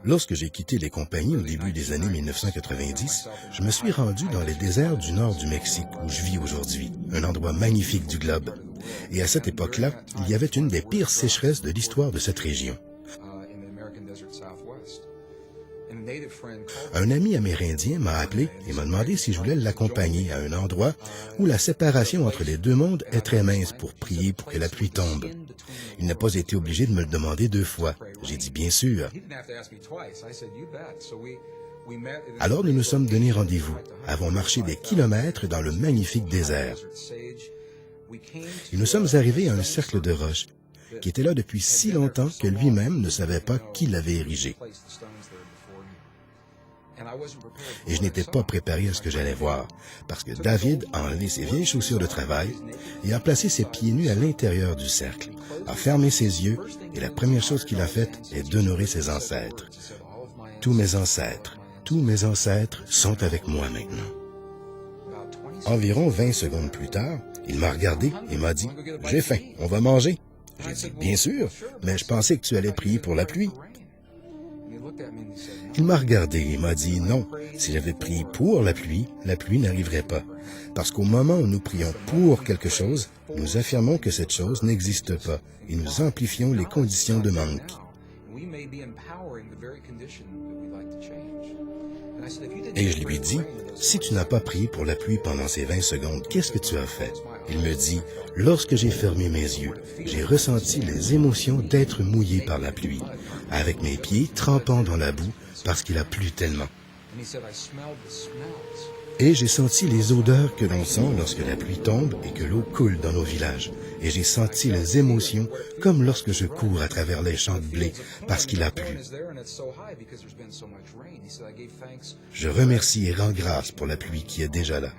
Lorsque j'ai quitté les compagnies au début des années 1990, je me suis rendu dans les déserts du nord du Mexique où je vis aujourd'hui, un endroit magnifique du globe. Et à cette époque-là, il y avait une des pires sécheresses de l'histoire de cette région. Un ami amérindien m'a appelé et m'a demandé si je voulais l'accompagner à un endroit où la séparation entre les deux mondes est très mince pour prier pour que la pluie tombe. Il n'a pas été obligé de me le demander 2 fois. J'ai dit bien sûr. Alors nous nous sommes donné rendez-vous, avons marché des kilomètres dans le magnifique désert. Et nous sommes arrivés à un cercle de roches qui était là depuis si longtemps que lui-même ne savait pas qui l'avait érigé. Et je n'étais pas préparé à ce que j'allais voir, parce que David a enlevé ses vieilles chaussures de travail et a placé ses pieds nus à l'intérieur du cercle, a fermé ses yeux, et la première chose qu'il a faite est d'honorer ses ancêtres. Tous mes ancêtres sont avec moi maintenant. Environ 20 secondes plus tard, il m'a regardé et m'a dit « J'ai faim, on va manger ». J'ai dit « Bien sûr, mais je pensais que tu allais prier pour la pluie ». Il m'a regardé et m'a dit « Non, si j'avais prié pour la pluie n'arriverait pas. Parce qu'au moment où nous prions pour quelque chose, nous affirmons que cette chose n'existe pas et nous amplifions les conditions de manque. » Et je lui ai dit « Si tu n'as pas prié pour la pluie pendant ces 20 secondes, qu'est-ce que tu as fait? » Il me dit « Lorsque j'ai fermé mes yeux, j'ai ressenti les émotions d'être mouillé par la pluie, avec mes pieds trempant dans la boue parce qu'il a plu tellement. Et j'ai senti les odeurs que l'on sent lorsque la pluie tombe et que l'eau coule dans nos villages. Et j'ai senti les émotions comme lorsque je cours à travers les champs de blé parce qu'il a plu. Je remercie et rends grâce pour la pluie qui est déjà là.